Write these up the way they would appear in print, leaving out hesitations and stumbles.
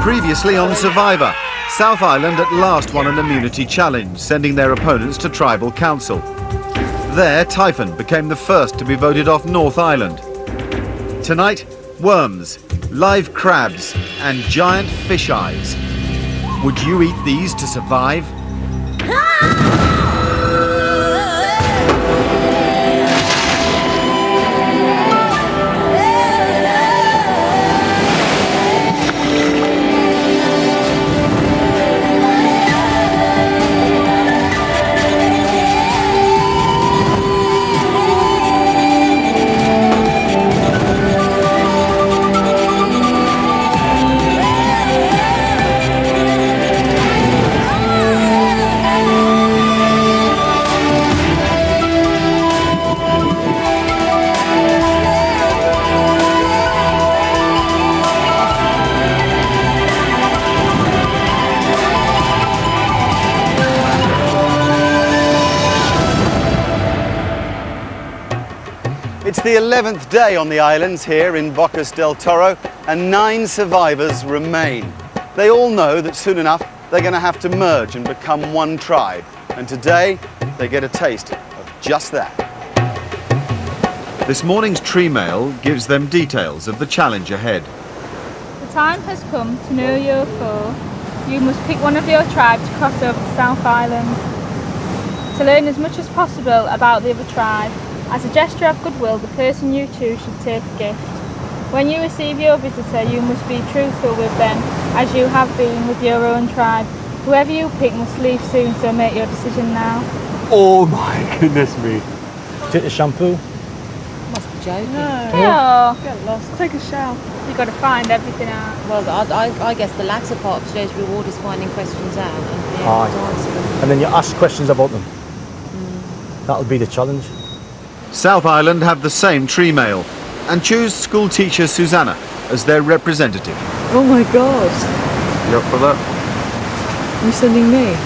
Previously on Survivor, South Island at last won an immunity challenge, sending their opponents to Tribal Council. There, Typhon became the first to be voted off North Island. Tonight, worms, live crabs and giant fish eyes. Would you eat these to survive? It's the 11th day on the islands here in Bocas del Toro, and 9 survivors remain. They all know that soon enough they're going to have to merge and become one tribe. And today they get a taste of just that. This morning's tree mail gives them details of the challenge ahead. The time has come to know your foe. You must pick one of your tribe to cross over to South Island. To learn as much as possible about the other tribe. As a gesture of goodwill, the person you choose should take a gift. When you receive your visitor, you must be truthful with them, as you have been with your own tribe. Whoever you pick must leave soon, so make your decision now. Oh my goodness me. Take the shampoo. Must be joking. No. Yeah. Get lost. Take a shower. You've got to find everything out. Well, I guess the latter part of today's reward is finding questions out and being able to answer them. And then you ask questions about them. That'll be the challenge. South Island have the same tree mail and choose school teacher Susanna as their representative. Oh my god. You up for that? You're sending me? I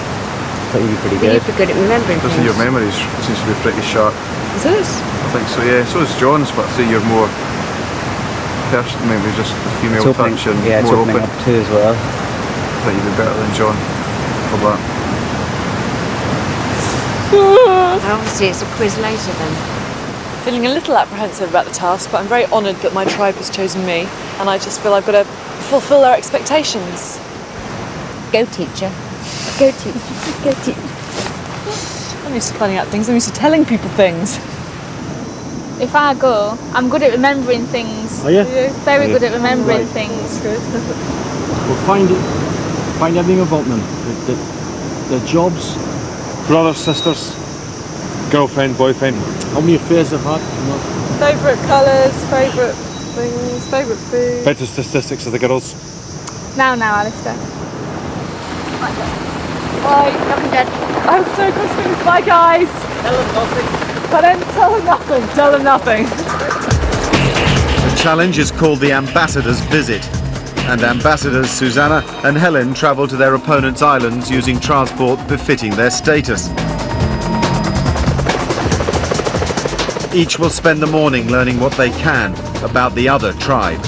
thought you'd be pretty good. You'd be good at remembering Listen, your memories seems to be pretty sharp. Is it? I think so, yeah. So is John's, but I see you're more maybe just a female touch and more open. Up too as well. I think you'd be better than John for that. Obviously, it's a quiz later then. Feeling a little apprehensive about the task, but I'm very honoured that my tribe has chosen me, and I just feel I've got to fulfil their expectations. Go, teacher. Go, teacher. Go, teacher. I'm used to finding out things. I'm used to telling people things. If I go, I'm good at remembering things. Are you? Very good at remembering things. Good. Well, find everything about them. Their jobs, Brothers, sisters, girlfriend, boyfriend. how many affairs they've had. Favourite colours, favourite things, favourite food. Better statistics of the girls. Now, Alistair. Bye. I'm so confused. Bye, guys. Tell them nothing. But then tell them nothing. Tell them nothing. The challenge is called the Ambassador's Visit, and ambassadors Susanna and Helen travel to their opponents' islands using transport befitting their status. Each will spend the morning learning what they can about the other tribe.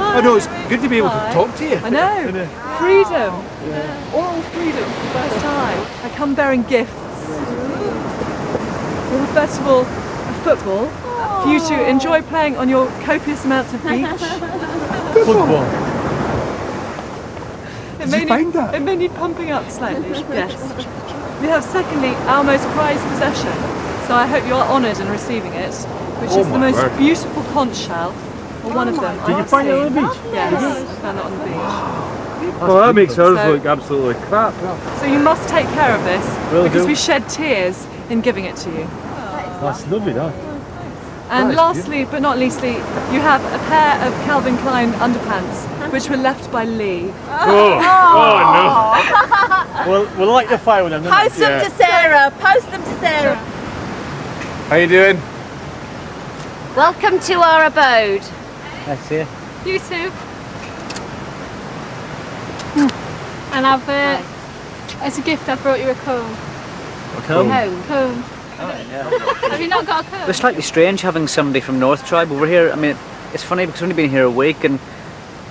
I know, it's good to be able to talk to you. I know. Freedom. Oral freedom for the first time. I come bearing gifts. Well, first of all, a football for you to enjoy playing on your copious amounts of beach. Football. It may need pumping up slightly, yes. We have secondly our most prized possession, so I hope you are honoured in receiving it, which is the most beautiful conch shell, or one of them. Did you find it on the beach? Yes, I found it on the beach. Well, that makes ours look absolutely crap. So you must take care of this, Will because do. we shed tears in giving it to you. That's lovely, that. And lastly, but not leastly, you have a pair of Calvin Klein underpants, which were left by Lee. Oh no. We'll light the fire with them. Post them to Sarah. Post them to Sarah. How you doing? Welcome to our abode. That's it. You too. And I've, as a gift, I've brought you a comb. A comb? Comb. Yeah. Have you not got a comb? It's slightly strange having somebody from North Tribe over here. I mean, it's funny because I've only been here a week and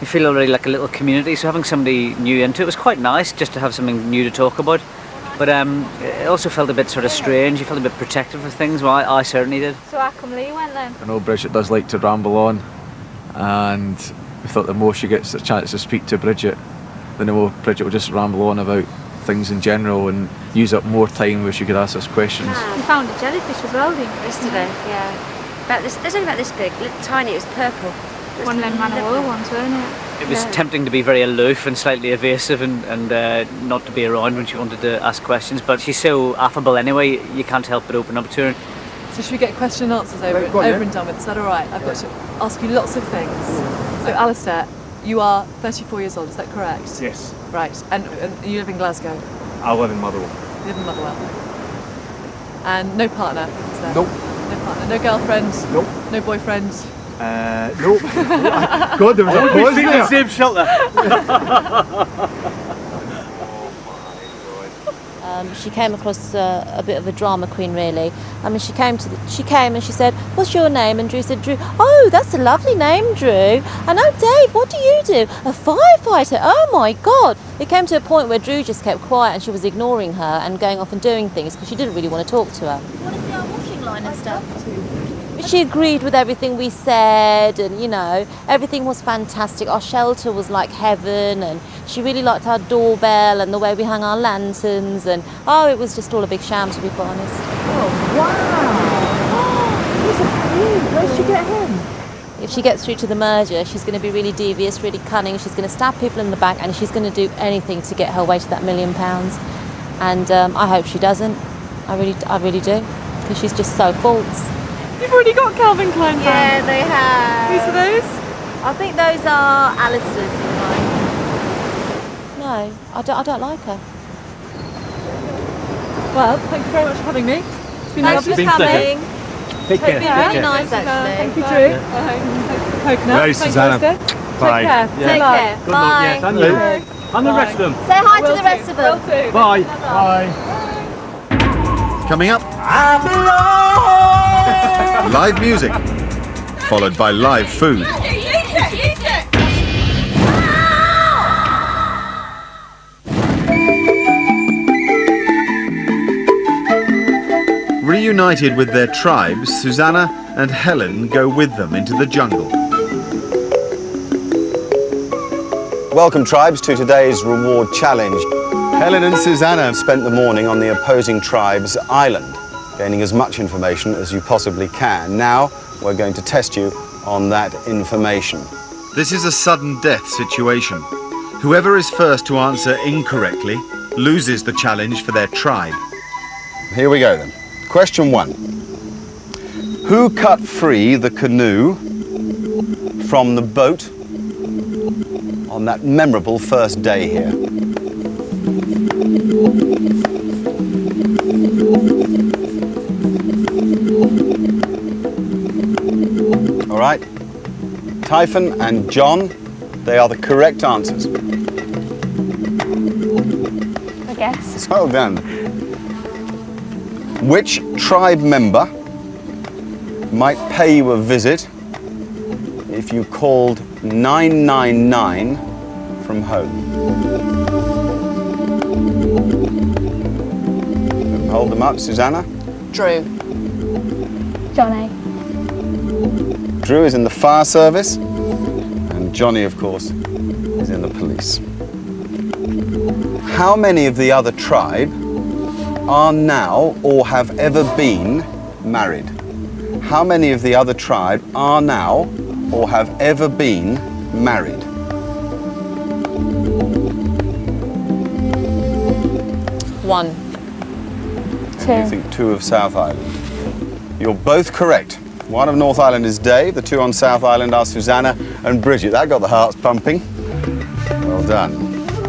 you feel already like a little community, so having somebody new into it was quite nice just to have something new to talk about. But it also felt a bit sort of strange. You felt a bit protective of things. Well, I certainly did. So how come Lee went then? I know Bridget does like to ramble on, and we thought the more she gets a chance to speak to Bridget, then the more Bridget will just ramble on about things in general and use up more time where she could ask us questions. You found a jellyfish as well, didn't you? Yesterday, yeah. About this, there's only about this big, little tiny, it was purple. One of them man of war ones, weren't it? It was tempting to be very aloof and slightly evasive and not to be around when she wanted to ask questions, but she's so affable anyway, you can't help but open up to her. So should we get question and answers over and done with? Is that all right? I've got to ask you lots of things. So Alistair, you are 34 years old, is that correct? Yes. Right, and you live in Glasgow? I live in Motherwell. You live in Motherwell. And no partner, is there? Nope. No partner, no girlfriend? Nope. No boyfriend? Nope. God, there was a pause there. The same shelter. She came across a bit of a drama queen, really. I mean, she came and she said, "What's your name?" And Drew said, "Drew." "Oh, that's a lovely name, Drew." "And oh, Dave, what do you do?" "A firefighter." "Oh my God!" It came to a point where Drew just kept quiet and she was ignoring her and going off and doing things because she didn't really want to talk to her. "You want to see our washing line and stuff?" She agreed with everything we said, and you know, everything was fantastic. Our shelter was like heaven, and she really liked our doorbell and the way we hung our lanterns, and it was just all a big sham, to be quite honest. Oh, wow! He's a queen. Where did she get him? If she gets through to the merger, she's going to be really devious, really cunning. She's going to stab people in the back, and she's going to do anything to get her way to that £1 million. And I hope she doesn't. I really do, because she's just so false. You've already got Calvin Klein fans. Yeah, they have. Whose are those? I think those are Alistair's. No, I don't like her. Well, thank you very much for having me. It's been Thanks lovely. for coming. Take care. It's been really nice, actually. Thank you, Drew. Thanks for the coconut. Right, Thank Susanna. you, Alistair. Bye. Take care. Take care. Good Bye. luck, yes, and you. And the rest of them. Say hi to the rest of them. Will do. Bye. Bye. Coming up, live music, followed by live food. Reunited with their tribes, Susanna and Helen go with them into the jungle. Welcome, tribes, to today's reward challenge. Helen and Susanna have spent the morning on the opposing tribe's island, gaining as much information as you possibly can. Now, we're going to test you on that information. This is a sudden death situation. Whoever is first to answer incorrectly loses the challenge for their tribe. Here we go then. Question 1. Who cut free the canoe from the boat on that memorable first day here? All right. Typhon and John, they are the correct answers. I guess. Well done. Which tribe member might pay you a visit if you called 999 from home? Hold them up, Susanna. Drew. Johnny. Drew is in the fire service, and Johnny, of course, is in the police. How many of the other tribe are now or have ever been married? How many of the other tribe are now or have ever been married? One. And you think 2 of South Island. You're both correct. 1 of North Island is Dave, the 2 on South Island are Susanna and Bridget. That got the hearts pumping. Well done.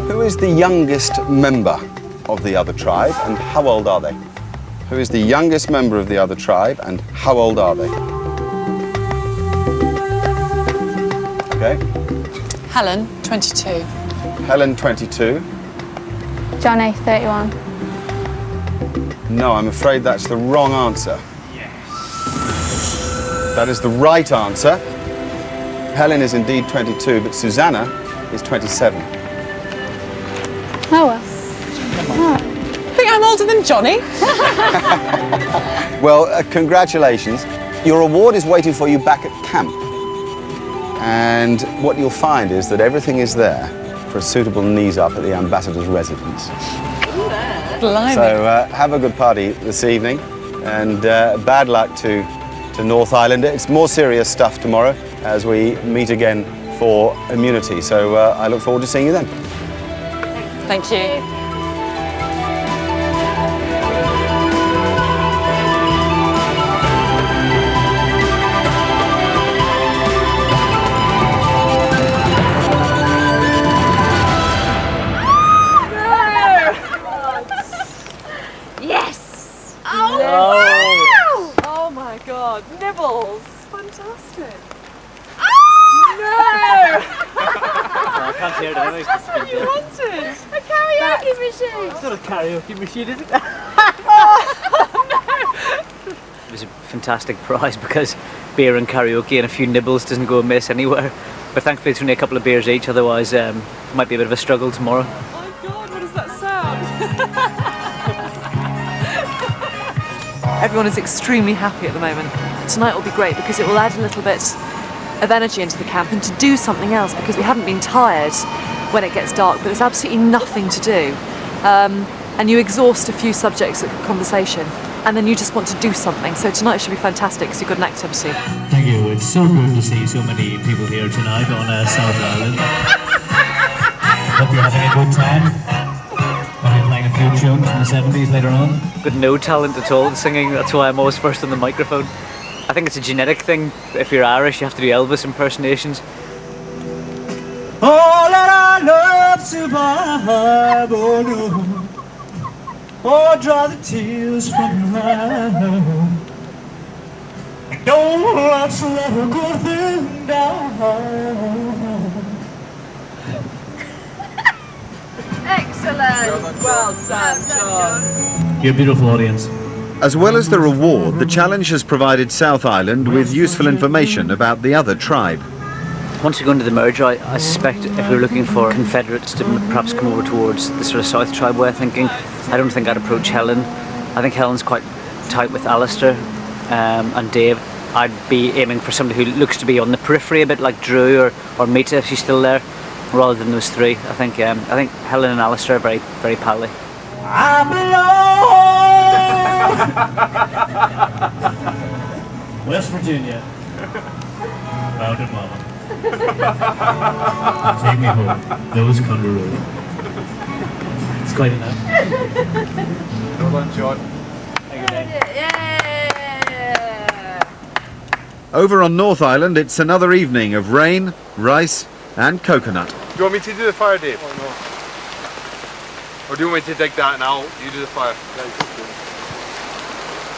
Who is the youngest member of the other tribe and how old are they? Who is the youngest member of the other tribe and how old are they? Okay. Helen, 22. Helen, 22. Johnny, 31. No, I'm afraid that's the wrong answer. Yes. That is the right answer. Helen is indeed 22, but Susanna is 27. Oh well. I think I'm older than Johnny. Well, congratulations. Your award is waiting for you back at camp. And what you'll find is that everything is there for a suitable knees up at the ambassador's residence. Blimey. So have a good party this evening, and bad luck to North Island. It's more serious stuff tomorrow as we meet again for immunity. So I look forward to seeing you then. Thank you. Oh my God, nibbles! Fantastic! No! I can't hear it anyway. That's what you wanted! A karaoke machine! It's not a karaoke machine, is it? It was a fantastic prize because beer and karaoke and a few nibbles doesn't go amiss anywhere. But thankfully it's only a couple of beers each, otherwise it might be a bit of a struggle tomorrow. Oh my God, what does that sound? Everyone is extremely happy at the moment. Tonight will be great because it will add a little bit of energy into the camp and to do something else, because we haven't been tired when it gets dark, but there's absolutely nothing to do. And you exhaust a few subjects of conversation and then you just want to do something. So tonight should be fantastic because you've got an activity. Thank you. It's so good to see so many people here tonight on South Island. Hope you're having a good time. Playing a few tunes from the 70s later on. Got no talent at all in singing, that's why I'm always first on the microphone. I think it's a genetic thing. If you're Irish, you have to do Elvis impersonations. All that I love survive, oh no. Oh, dry the tears from your eyes. Don't let's let a good thing down. Excellent. Well done, John. You're a beautiful audience. As well as the reward, the challenge has provided South Island with useful information about the other tribe. Once we go into the merger, I suspect if we were looking for Confederates to perhaps come over towards the sort of South tribe way of thinking, I don't think I'd approach Helen. I think Helen's quite tight with Alistair and Dave. I'd be aiming for somebody who looks to be on the periphery a bit, like Drew or Mita if she's still there, rather than those three. I think Helen and Alistair are very, very pally. I belong West Virginia. Mountain Mama. Take me home. Those country road. It's quite enough. Well done, John. Over on North Island, it's another evening of rain, rice and coconut. Do you want me to do the fire, Dave? Oh, no. Or do you want me to dig that now? You do the fire.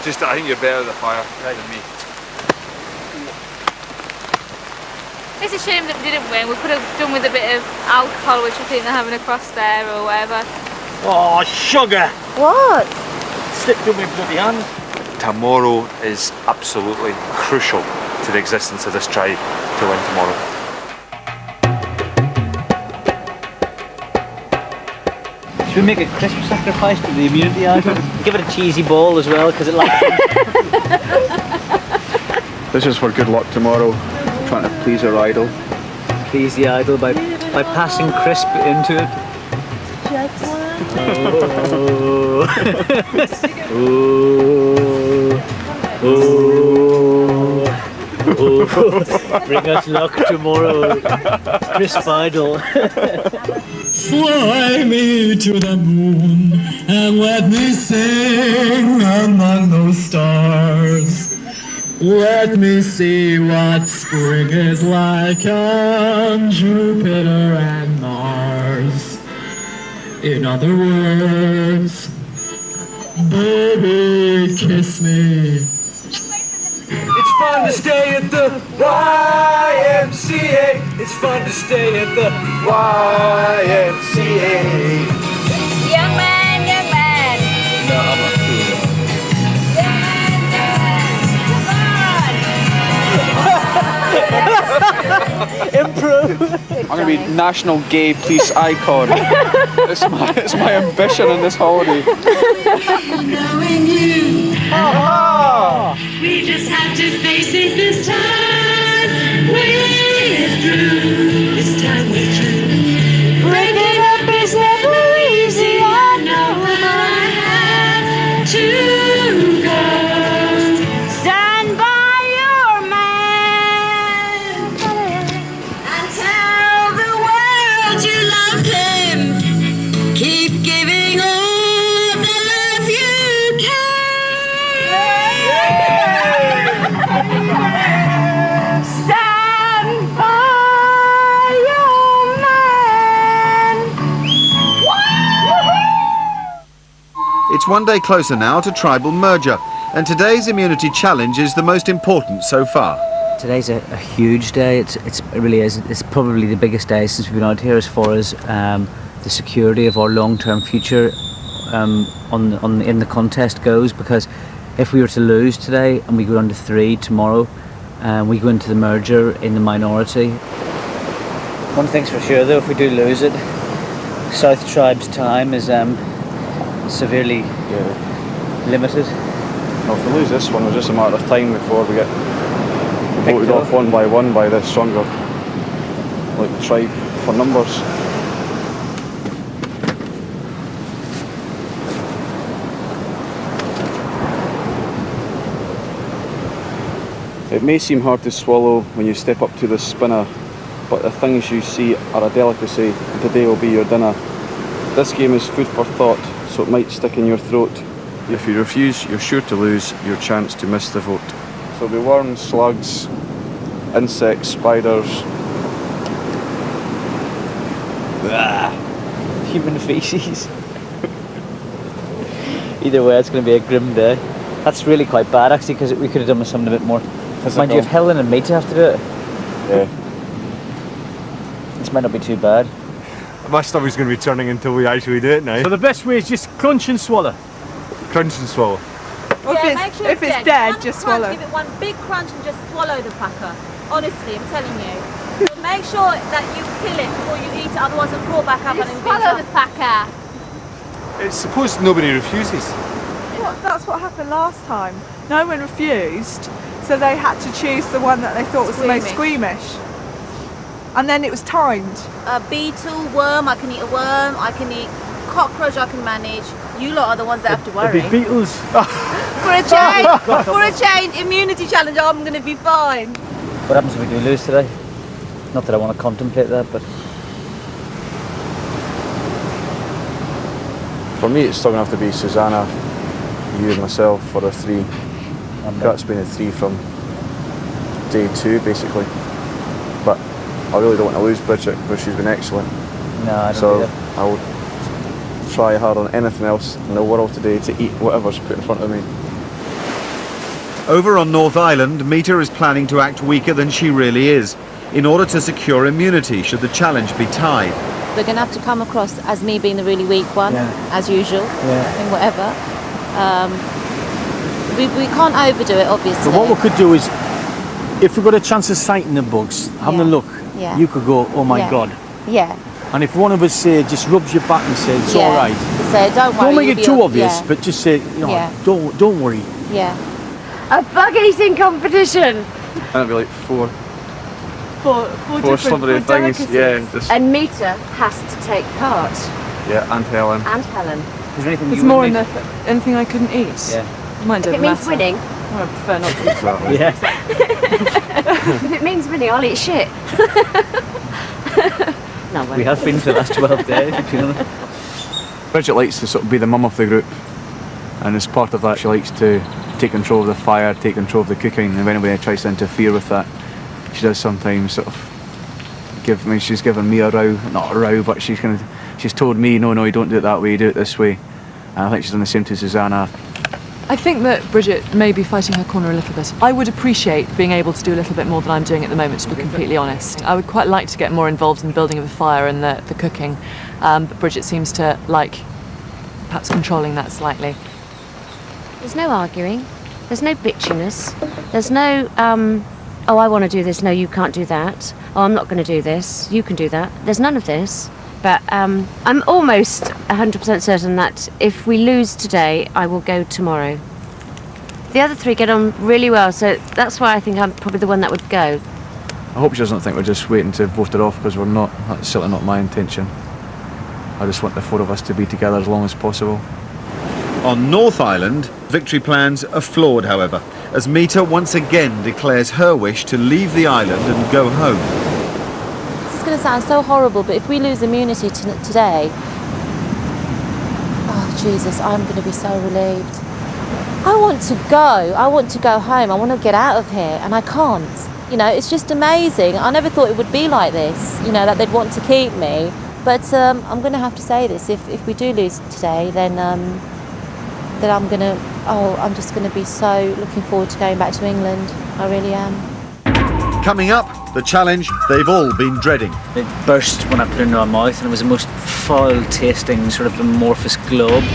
Just, I think you're better at the fire than me. It's a shame that we didn't win. We could have done with a bit of alcohol, which I think they're having across there or whatever. Oh, sugar! What? Slipped on my bloody hand. Tomorrow is absolutely crucial to the existence of this tribe to win tomorrow. Should we make a crisp sacrifice to the immunity item? Give it a cheesy ball as well, because it likes it. This is for good luck tomorrow, trying to please our idol. Please the idol by passing crisp into it. Just one. Bring us luck tomorrow, crisp idol. Fly me to the moon and let me sing among those stars. Let me see what spring is like on Jupiter and Mars. In other words, baby, kiss me. It's fun to stay at the YMCA. It's fun to stay at the YMCA. Young man, young man. No, I'm not too young. Young man, Improve. I'm going to be national gay police icon. it's my ambition in this holiday. Knowing you. Oh. We just have to face it this time. We're through. This time we're through. Breaking up is never easy. I know, but I have to go. Stand by your man and tell the world you love him. Keep giving all the love you can. Stand by your man. It's one day closer now to tribal merger, and today's immunity challenge is the most important so far. Today's a huge day. It really is. It's probably the biggest day since we've been out here as far as the security of our long-term future in the contest goes. Because if we were to lose today and we go down to 3 tomorrow, we go into the merger in the minority. One thing's for sure, though, if we do lose it, South Tribe's time is severely limited. Well, if we lose this one, it's just a matter of time before we get voted off one by the stronger tribe for numbers. It may seem hard to swallow when you step up to the spinner, but the things you see are a delicacy, and today will be your dinner. This game is food for thought, so it might stick in your throat. If you refuse, you're sure to lose your chance to miss the vote. So there'll be worms, slugs, insects, spiders. Human feces. Either way, it's going to be a grim day. That's really quite bad, actually, because we could have done with something a bit more physical. Mind you, if Helen and me to have to do it. Yeah. This might not be too bad. My stomach's going to be turning until we actually do it now. So the best way is just crunch and swallow. Crunch and swallow. Or if it's dead, just swallow. Give it one big crunch and just swallow the cracker. Honestly, I'm telling you. So make sure that you kill it before you eat it, otherwise it'll crawl back up and it'll Swallow the cracker. It's supposed nobody refuses. That's what happened last time. No one refused, so they had to choose the one that they thought was the most squeamish. And then it was timed. A beetle, worm, I can eat a worm, I can eat cockroach, I can manage. You lot are the ones that have to worry. The beetles. For a change, immunity challenge, I'm going to be fine. What happens if we do lose today? Not that I want to contemplate that, but... For me, it's still going to have to be Susanna, you and myself for a 3. That's been a 3 from day 2, basically. But I really don't want to lose Bridget, because she's been excellent. No, I don't So either. I will try hard on anything else in the world today to eat whatever's put in front of me. Over on North Island, Mita is planning to act weaker than she really is, in order to secure immunity should the challenge be tied. We're going to have to come across as me being the really weak one, as usual, in whatever. We can't overdo it, obviously. So what we could do is, if we got a chance of sighting the bugs, having a look, you could go, oh my God. Yeah. And if one of us say, just rubs your back and says, it's all right. Say, don't worry. Don't make it too obvious, but just say, you know, don't worry. Yeah. A bug eating competition. And it'd be like 4 different things. Yeah. And Mita has to take part. Yeah, and Helen. And Helen. Is there anything There's you more would in make? there. Anything I couldn't eat? Yeah. Mine If don't it means matter. winning. I prefer not to. Exactly. Yeah. If it means winning, I'll eat shit. No way. We have been for the last 12 days, to be honest. Bridget likes to sort of be the mum of the group, and as part of that she likes to take control of the fire, take control of the cooking, and if anybody tries to interfere with that, she does sometimes sort of she's given me a row, not a row, but she's told me, no, you don't do it that way, you do it this way. And I think she's done the same to Susanna. I think that Bridget may be fighting her corner a little bit. I would appreciate being able to do a little bit more than I'm doing at the moment, to be completely honest. I would quite like to get more involved in the building of the fire and the cooking, but Bridget seems to like perhaps controlling that slightly. There's no arguing. There's no bitchiness. There's no, oh, I want to do this. No, you can't do that. Oh, I'm not going to do this. You can do that. There's none of this. But I'm almost 100% certain that if we lose today, I will go tomorrow. The other three get on really well, so that's why I think I'm probably the one that would go. I hope she doesn't think we're just waiting to vote her off, because we're not. That's certainly not my intention. I just want the four of us to be together as long as possible. On North Island, victory plans are flawed, however, as Mita once again declares her wish to leave the island and go home. It's going to sound so horrible, but if we lose immunity today, oh Jesus, I'm going to be so relieved. I want to go. I want to go home. I want to get out of here, and I can't. You know, it's just amazing. I never thought it would be like this, you know, that they'd want to keep me. But I'm going to have to say this. If we do lose today, then I'm just going to be so looking forward to going back to England. I really am. Coming up, the challenge they've all been dreading. It burst when I put it in my mouth, and it was the most foul-tasting, sort of amorphous globe.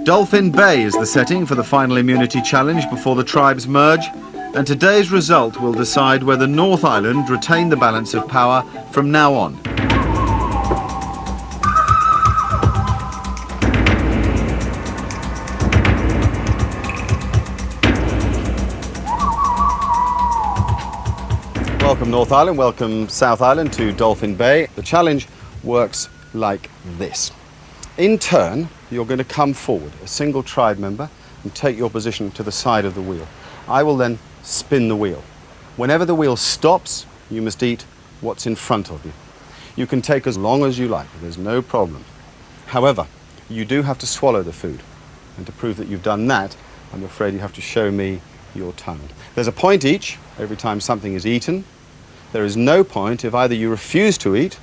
Dolphin Bay is the setting for the final immunity challenge before the tribes merge, and today's result will decide whether North Island retain the balance of power from now on. Welcome North Island, welcome South Island to Dolphin Bay. The challenge works like this. In turn, you're going to come forward, a single tribe member, and take your position to the side of the wheel. I will then spin the wheel. Whenever the wheel stops, you must eat what's in front of you. You can take as long as you like, there's no problem. However, you do have to swallow the food. And to prove that you've done that, I'm afraid you have to show me your tongue. There's a point each every time something is eaten. There is no point if either you refuse to eat,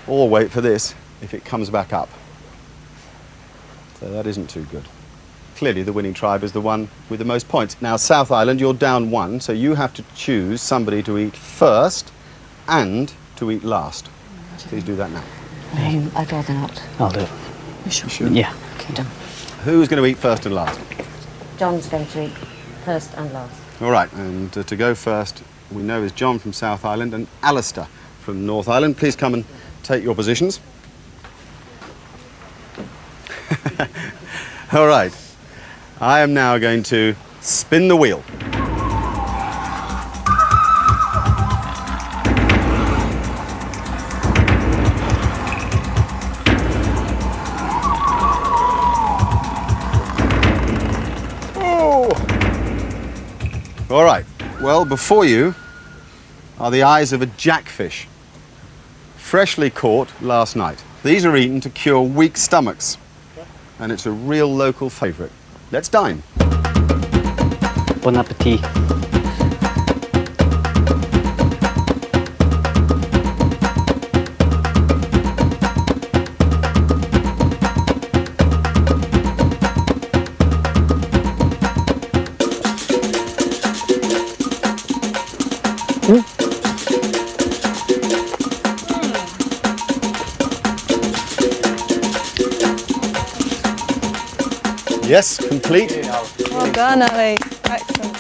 or wait for this, if it comes back up. So that isn't too good. Clearly the winning tribe is the one with the most points. Now South Island, you're down one, so you have to choose somebody to eat first and to eat last. Please do that now. I'd rather not. I'll do it. You sure? Sure? Yeah. Okay, done. Who's going to eat first and last? John's going to eat first and last. All right, and to go first, we know is John from South Island and Alistair from North Island. Please come and take your positions. All right, I am now going to spin the wheel. Oh! All right, well, before you are the eyes of a jackfish, freshly caught last night. These are eaten to cure weak stomachs, and it's a real local favourite. Let's dine. Bon appetit. Yes, complete. Well done, Ali. Excellent.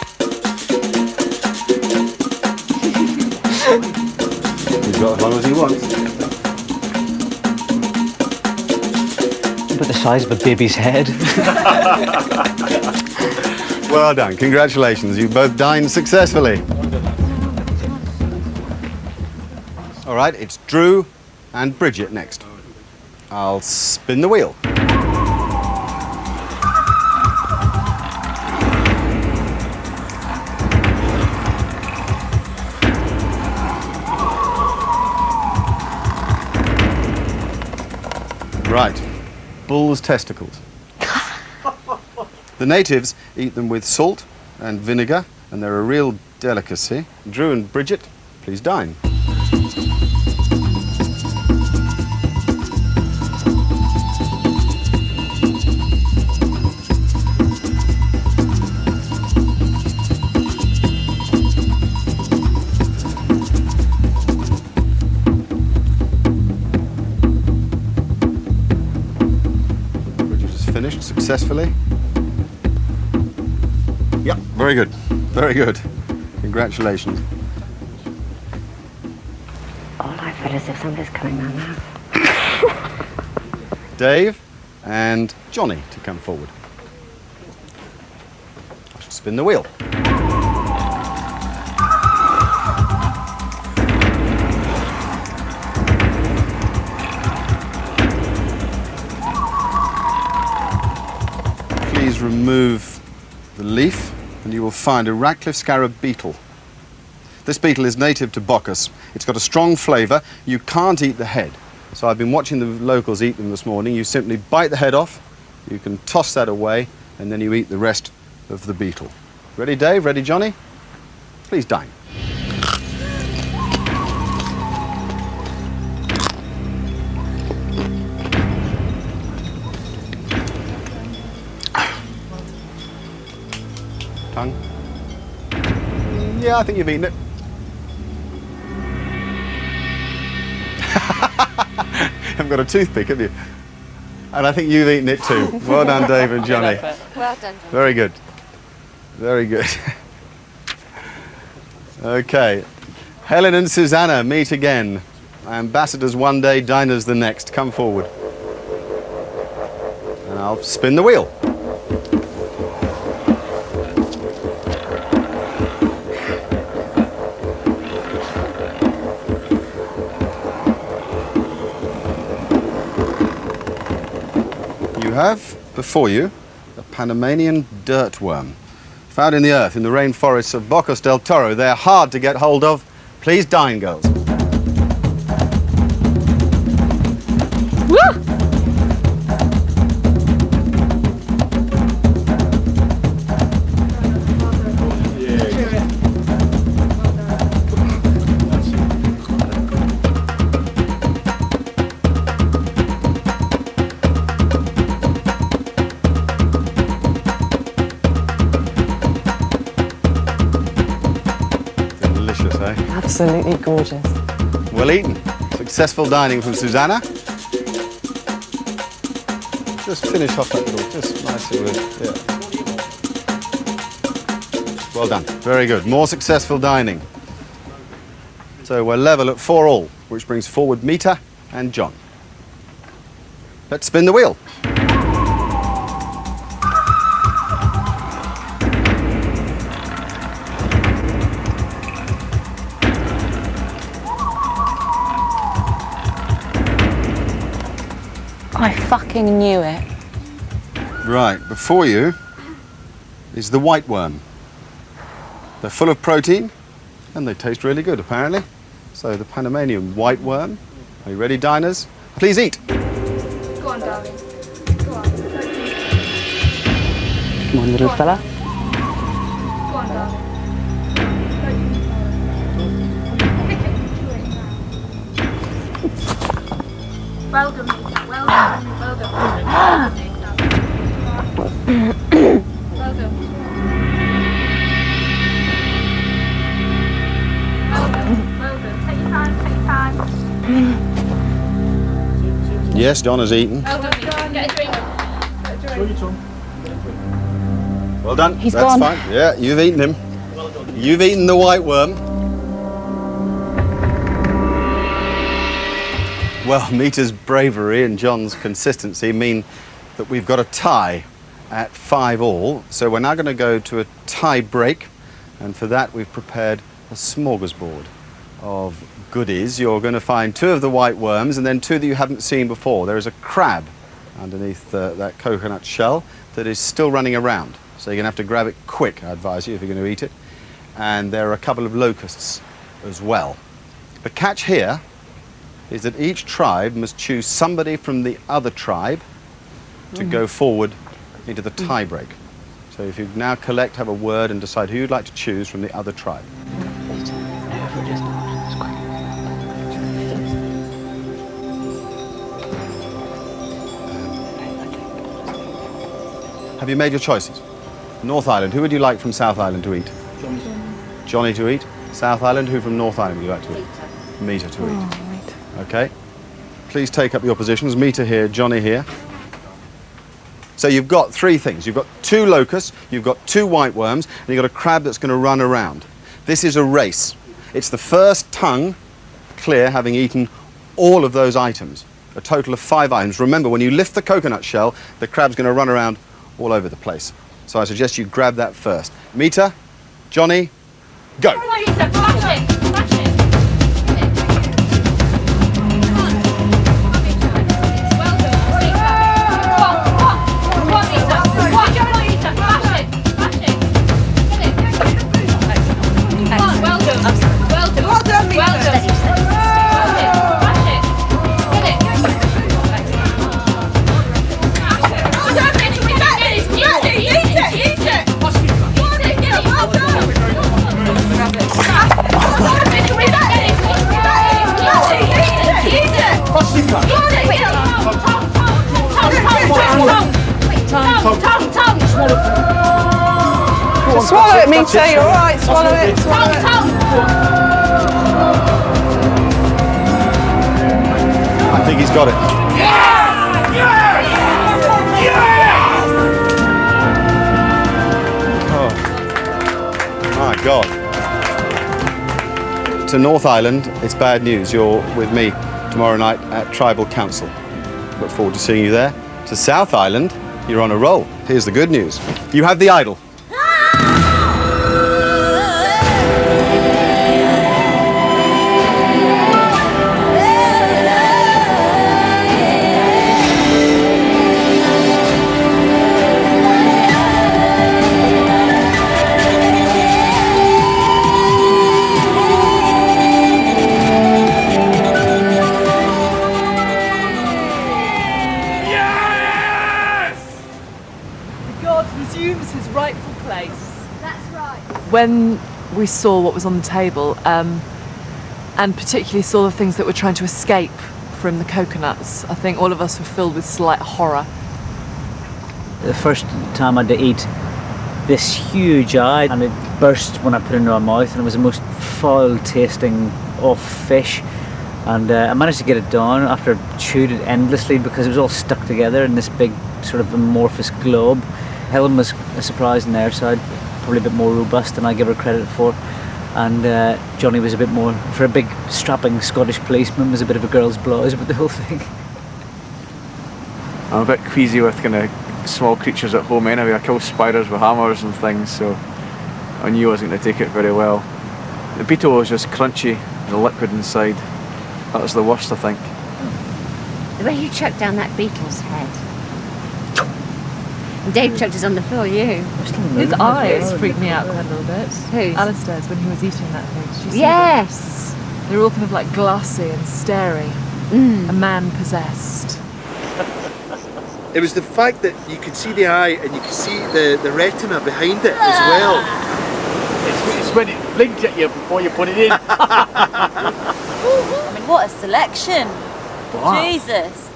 He's got as long as he wants. About the size of a baby's head. Well done, congratulations. You both dined successfully. All right, it's Drew and Bridget next. I'll spin the wheel. Right, bull's testicles. The natives eat them with salt and vinegar, and they're a real delicacy. Drew and Bridget, please dine. successfully. Yep, very good. Very good. Congratulations. Oh, I feel as if somebody's coming round now. Dave and Johnny to come forward. I shall spin the wheel. Please remove the leaf and you will find a Ratcliffe Scarab Beetle. This beetle is native to Bocchus. It's got a strong flavour. You can't eat the head. So I've been watching the locals eat them this morning. You simply bite the head off, you can toss that away, and then you eat the rest of the beetle. Ready, Dave? Ready, Johnny? Please dine. Tongue? Yeah, I think you've eaten it. Haven't got a toothpick, have you? And I think you've eaten it too. Well done, Dave and Johnny. Well done. Very good. Very good. Okay. Helen and Susanna meet again. Ambassadors one day, diners the next. Come forward. And I'll spin the wheel. You have before you a Panamanian dirtworm, found in the earth in the rainforests of Bocas del Toro. They're hard to get hold of. Please dine, girls. Woo! Delicious, eh? Absolutely gorgeous. Well eaten. Successful dining from Susanna. Just finish off that little, just nicely with, yeah. Well done. Very good. More successful dining. So we're level at 4-all, which brings forward Mita and John. Let's spin the wheel. I fucking knew it. Right, before you is the white worm. They're full of protein and they taste really good, apparently. So the Panamanian white worm. Are you ready, diners? Please eat. Go on, darling. Go on. Come on, little fella. Go on, darling. Well done, Lisa. Well done. Well done. Well done. Well done. Well done. Take your time. Take your time. Yes, John has eaten. Well done, Lisa. Get a drink. Get a drink. Well done. He's That's gone. fine. Yeah, you've eaten him. You've eaten the white worm. Well, Mita's bravery and John's consistency mean that we've got a tie at 5-all. So we're now going to go to a tie break. And for that, we've prepared a smorgasbord of goodies. You're going to find 2 of the white worms and then 2 that you haven't seen before. There is a crab underneath that coconut shell that is still running around. So you're going to have to grab it quick, I advise you, if you're going to eat it. And there are a couple of locusts as well. The catch here is that each tribe must choose somebody from the other tribe to go forward into the tie break. So if you now collect, have a word and decide who you'd like to choose from the other tribe. Have you made your choices? North Island, who would you like from South Island to eat? Johnny to eat. South Island, who from North Island would you like to eat? Mita to eat. Okay. Please take up your positions. Mita here, Johnny here. So you've got three things. You've got 2 locusts, you've got 2 white worms, and you've got a crab that's going to run around. This is a race. It's the first tongue clear having eaten all of those items. A total of 5 items. Remember, when you lift the coconut shell, the crab's going to run around all over the place. So I suggest you grab that first. Mita, Johnny, go. Swallow it, Mita, you're alright, swallow it, swallow it. I think he's got it. Oh, my God. To North Island, it's bad news. You're with me tomorrow night at Tribal Council. Look forward to seeing you there. To South Island, you're on a roll. Here's the good news. You have the idol. When we saw what was on the table, and particularly saw the things that were trying to escape from the coconuts, I think all of us were filled with slight horror. The first time I had to eat this huge eye, and it burst when I put it into my mouth, and it was the most foul tasting of fish. And I managed to get it down after I chewed it endlessly because it was all stuck together in this big sort of amorphous globe. Helen was a surprise on their side, probably a bit more robust than I give her credit for. And Johnny was a bit more, for a big strapping Scottish policeman, was a bit of a girl's blouse about the whole thing. I'm a bit queasy with kind of small creatures at home anyway. I kill spiders with hammers and things, so I knew I wasn't going to take it very well. The beetle was just crunchy, the liquid inside. That was the worst, I think. The way you chucked down that beetle's head. And Dave chucked us on the floor, you. His eyes freaked me out quite a little bit. Whose? Alistair's, when he was eating that thing. Did you see Yes! them? They were all kind of like glassy and staring. A man possessed. It was the fact that you could see the eye and you could see the retina behind it as well. It's when it blinked at you before you put it in. I mean, what a selection. Wow. Jesus.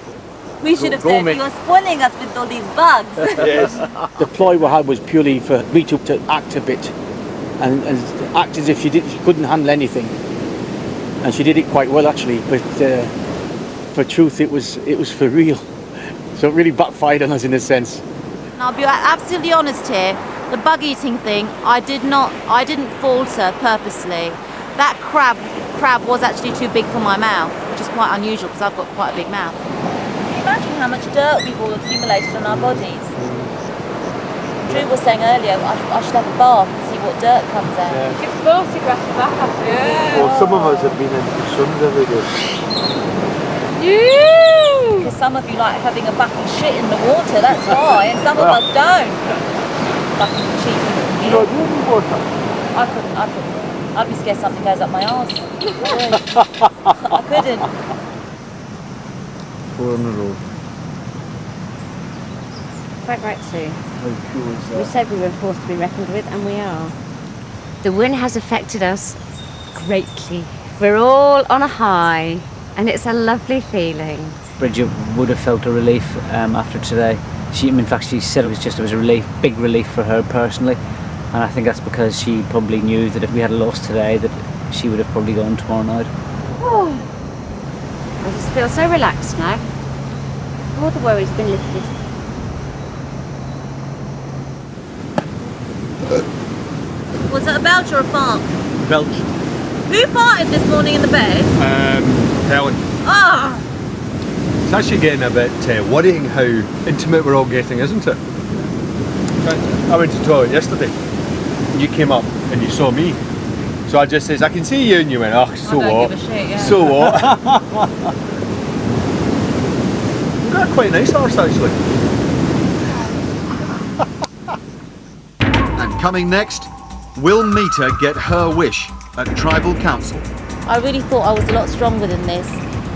We should have Go, said, mate. you're spoiling us with all these bugs. Yes. The ploy we had was purely for Rita to act a bit and act as if she couldn't handle anything. And she did it quite well, actually, but for truth, it was for real. So it really backfired on us in a sense. And I'll be absolutely honest here. The bug eating thing, I didn't falter purposely. That crab was actually too big for my mouth, which is quite unusual because I've got quite a big mouth. Can you imagine how much dirt we've all accumulated on our bodies? Drew was saying earlier, I should have a bath and see what dirt comes out. You can photograph the back after. Well, some of us have been in the suns every day. Because some of you like having a bucket shit in the water, that's why, and some of us don't. Fucking cheeky. You know, do you need water? I couldn't. I'd be scared something goes up my arse. I couldn't. 4 on the road. Quite right, Sue. How cool is that? We said we were forced to be reckoned with, and we are. The wind has affected us greatly. We're all on a high, and it's a lovely feeling. Bridget would have felt a relief after today. In fact, she said it was a relief, big relief for her personally. And I think that's because she probably knew that if we had lost today, that she would have probably gone tomorrow night. Oh, I just feel so relaxed now. All the worry's been lifted. belch or a fart? Belch. Who farted this morning in the bed? Helen. Ah! It's actually getting a bit worrying how intimate we're all getting, isn't it? I went to the toilet yesterday. You came up and you saw me. So I just says, I can see you, and you went, oh, so I don't what? give a shit, yeah. So what? We've got quite a nice arse actually. And coming next, will Mita get her wish at Tribal Council? I really thought I was a lot stronger than this,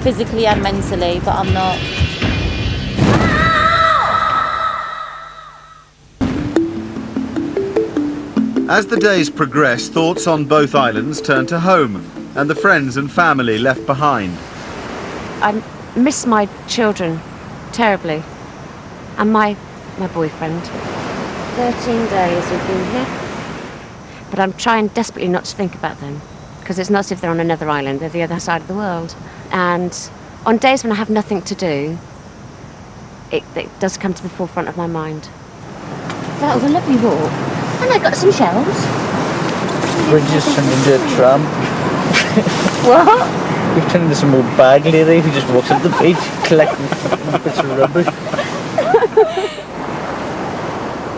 physically and mentally, but I'm not. As the days progress, thoughts on both islands turn to home and the friends and family left behind. I miss my children terribly, and my boyfriend. 13 days we've been here, but I'm trying desperately not to think about them, because it's not as if they're on another island, they're the other side of the world. And on days when I have nothing to do, it does come to the forefront of my mind. That was a lovely walk, and I got some shells. We're just turned into a tramp. What? We've turned into some old bag lady who just walks up the beach collecting bits of rubbish.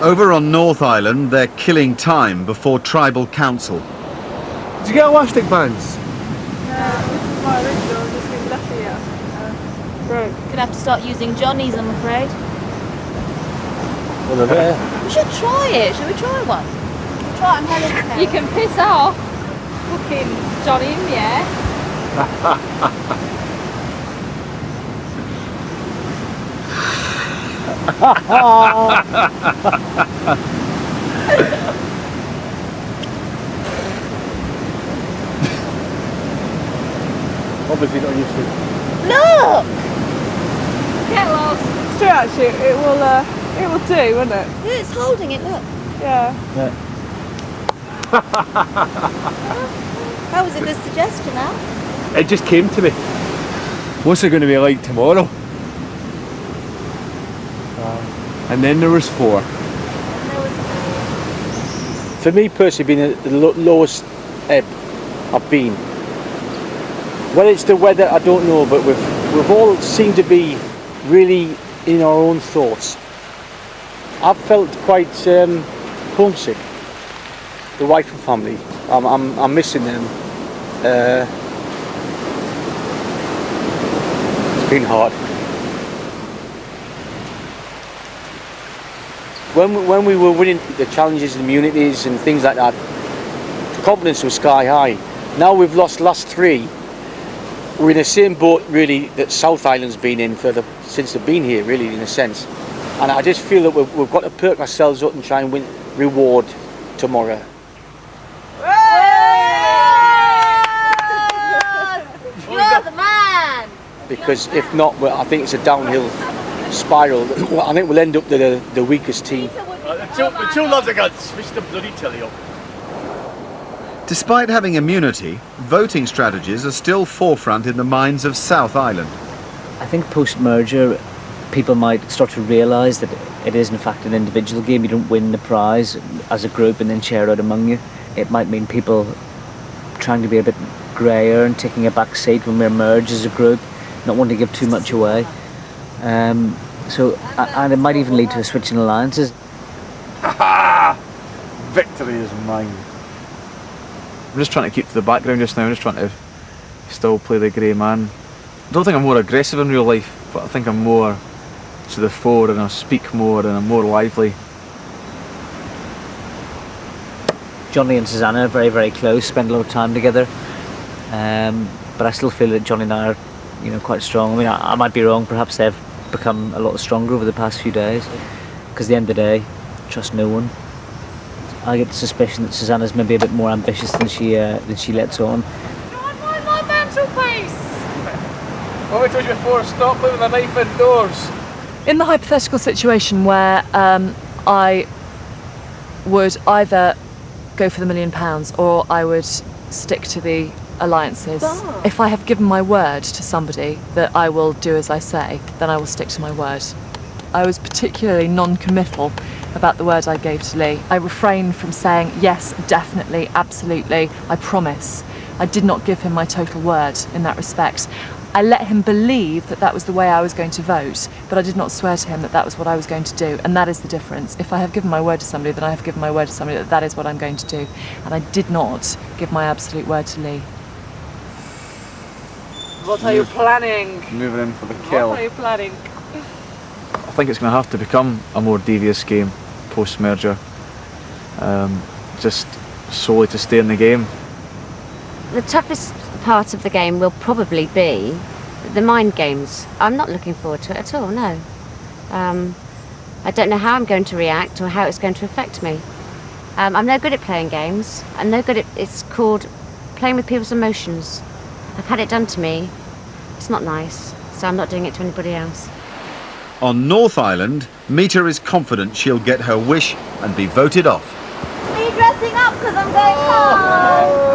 Over on North Island, they're killing time before Tribal Council. Did you get elastic bands? This is my original, just been left here. Broke. Gonna have to start using Johnny's, I'm afraid. Well, they're there. We should try it. Should we try one? We'll try it on Helen's house. You can piss off fucking Johnny in the air. Obviously not used to it. Look! Get lost. It's true actually, it will do, won't it? Yeah, it's holding it, look. Yeah. That was a good suggestion, Al. It just came to me. What's it going to be like tomorrow? And then there was 4. For me personally, being the lowest ebb I've been. Whether it's the weather, I don't know, but we've all seemed to be really in our own thoughts. I've felt quite homesick. The wife and family, I'm missing them. It's been hard. When we were winning the challenges, the immunities and things like that, the confidence was sky high. Now we've lost the last 3. We're in the same boat really that South Island's been in since they've been here, really, in a sense. And I just feel that we've got to perk ourselves up and try and win reward tomorrow. You're the man! Because if not, I think it's a downhill spiral. I think we'll end up the weakest team. The two lads are going to switch the bloody telly up. Despite having immunity, voting strategies are still forefront in the minds of South Island. I think post-merger, people might start to realise that it is in fact an individual game. You don't win the prize as a group and then share it out among you. It might mean people trying to be a bit greyer and taking a back seat when we're merged as a group, not wanting to give too much away. And it might even lead to a switch in alliances. Victory is mine. I'm just trying to keep to the background just now. I'm just trying to still play the grey man. I don't think I'm more aggressive in real life, but I think I'm more to the fore and I speak more and I'm more lively. Johnny and Susanna are very, very close, spend a lot of time together. But I still feel that Johnny and I are, quite strong. I mean, I might be wrong. Perhaps they've become a lot stronger over the past few days. Because at the end of the day, trust no one. I get the suspicion that Susanna's maybe a bit more ambitious than she lets on. My mental pace. What I told you before, stop leaving the knife indoors. In the hypothetical situation where I would either go for the £1 million or I would stick to the alliances. If I have given my word to somebody that I will do as I say, then I will stick to my word. I was particularly non-committal about the word I gave to Lee. I refrained from saying yes, definitely, absolutely, I promise. I did not give him my total word in that respect. I let him believe that that was the way I was going to vote, but I did not swear to him that that was what I was going to do, and that is the difference. If I have given my word to somebody, then I have given my word to somebody that that is what I'm going to do, and I did not give my absolute word to Lee. What are you planning? Moving in for the kill. What are you planning? I think it's going to have to become a more devious game post-merger, just solely to stay in the game. The toughest part of the game will probably be the mind games. I'm not looking forward to it at all, no. I don't know how I'm going to react or how it's going to affect me. I'm no good at playing games. I'm no good at, it's called playing with people's emotions. I've had it done to me. It's not nice, so I'm not doing it to anybody else. On North Island, Mita is confident she'll get her wish and be voted off. Are you dressing up because I'm going home?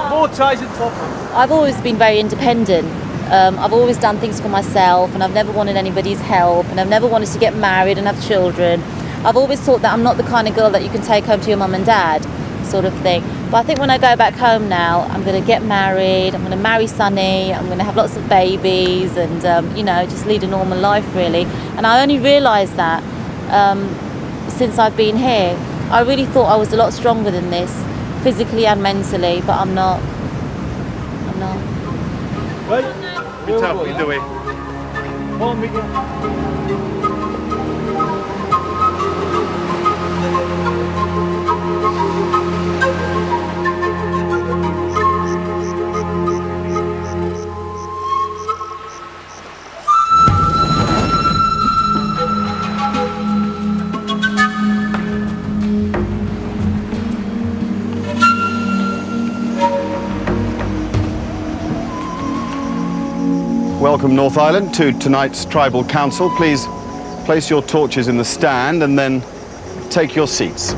More ties and top. I've always been very independent. I've always done things for myself, and I've never wanted anybody's help, and I've never wanted to get married and have children. I've always thought that I'm not the kind of girl that you can take home to your mum and dad, sort of thing. But I think when I go back home now, I'm going to get married, I'm going to marry Sonny, I'm going to have lots of babies, and you know, just lead a normal life really. And I only realised that since I've been here. I really thought I was a lot stronger than this, physically and mentally, but I'm not. I'm not. Right, Mita, lead the way. Come on, Mita. Welcome, North Island, to tonight's Tribal Council. Please place your torches in the stand and then take your seats.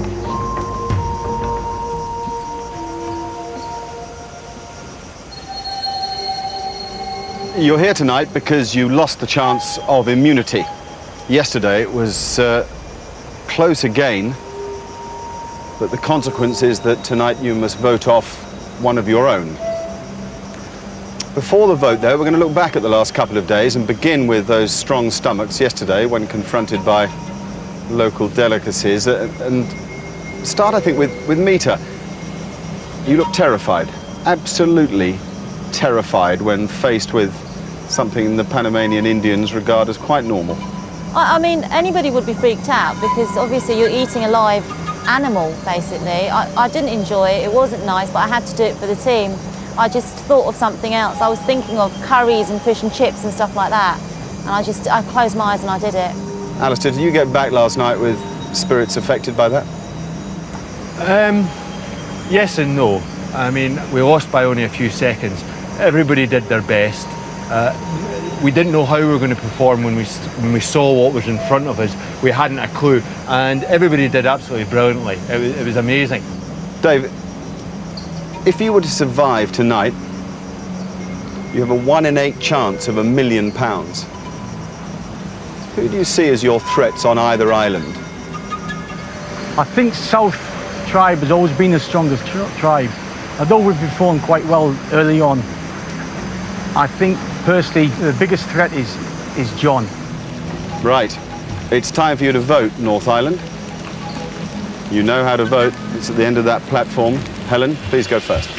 You're here tonight because you lost the chance of immunity. Yesterday it was close again, but the consequence is that tonight you must vote off one of your own. Before the vote, though, we're going to look back at the last couple of days and begin with those strong stomachs yesterday when confronted by local delicacies, and start, I think, with Mita. You look terrified, absolutely terrified when faced with something the Panamanian Indians regard as quite normal. I mean, anybody would be freaked out because obviously you're eating a live animal, basically. I didn't enjoy it, it wasn't nice, but I had to do it for the team. I just thought of something else. I was thinking of curries and fish and chips and stuff like that. And I closed my eyes and I did it. Alistair, did you get back last night with spirits affected by that? Yes and no. I mean, we lost by only a few seconds. Everybody did their best. We didn't know how we were going to perform when we saw what was in front of us. We hadn't a clue. And everybody did absolutely brilliantly. It was amazing. Dave, if you were to survive tonight, you have a 1 in 8 chance of £1 million. Who do you see as your threats on either island? I think South Tribe has always been the strongest tribe. Although we've performed quite well early on, I think personally the biggest threat is John. Right. It's time for you to vote, North Island. You know how to vote. It's at the end of that platform. Helen, please go first.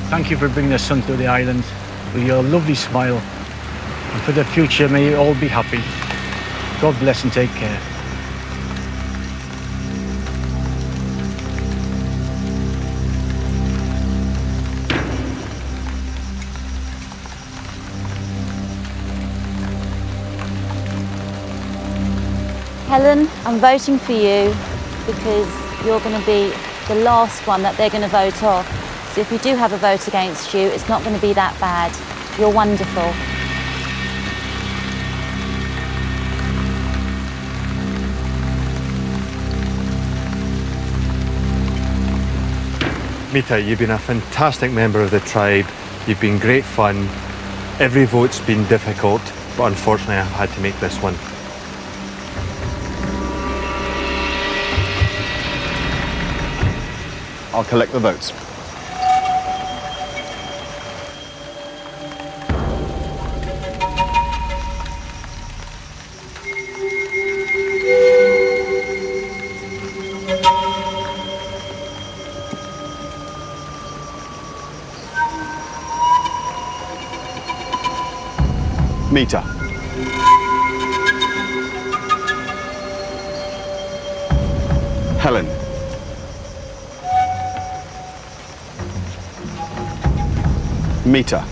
Thank you for bringing the sun to the island with your lovely smile. And for the future, may you all be happy. God bless and take care. Helen, I'm voting for you because you're going to be the last one that they're going to vote off. So if you do have a vote against you, it's not going to be that bad. You're wonderful. Mita, you've been a fantastic member of the tribe. You've been great fun. Every vote's been difficult, but unfortunately I've had to make this one. I'll collect the votes. Mita. Helen. Mita.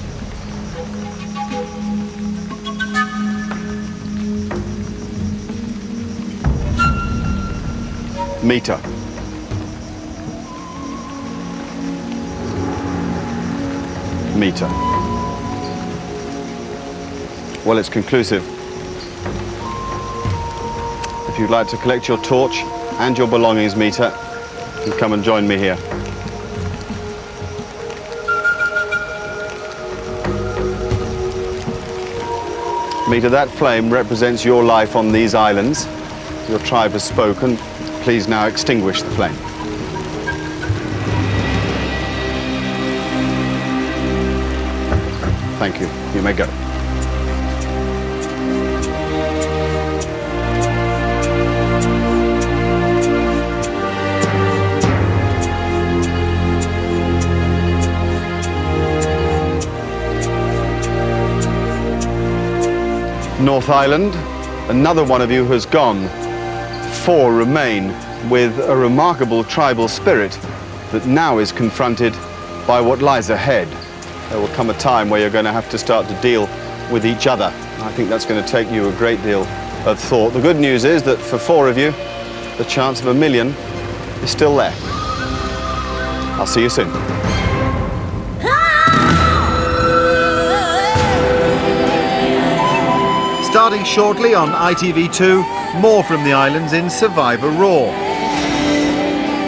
Mita. Mita. Well, it's conclusive. If you'd like to collect your torch and your belongings, Mita, you come and join me here. Mita, that flame represents your life on these islands. Your tribe has spoken. Please now extinguish the flame. Thank you. You may go. North Island, another one of you has gone. 4 remain with a remarkable tribal spirit that now is confronted by what lies ahead. There will come a time where you're going to have to start to deal with each other. I think that's going to take you a great deal of thought. The good news is that for 4 of you, the chance of 1 million is still there. I'll see you soon. Starting shortly on ITV2, more from the islands in Survivor Raw.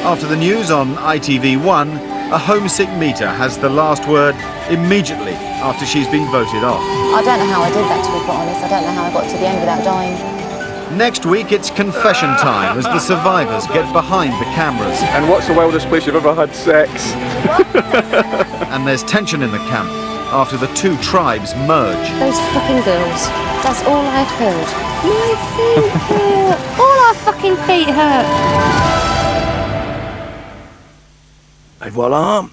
After the news on ITV1, a homesick Mita has the last word immediately after she's been voted off. I don't know how I did that, to be quite honest. I don't know how I got to the end without dying. Next week, it's confession time as the survivors get behind the cameras. And what's the wildest place you've ever had sex? And there's tension in the camp after the 2 tribes merge. Those fucking girls. That's all I've heard. My feet hurt. All our fucking feet hurt. Et voilà.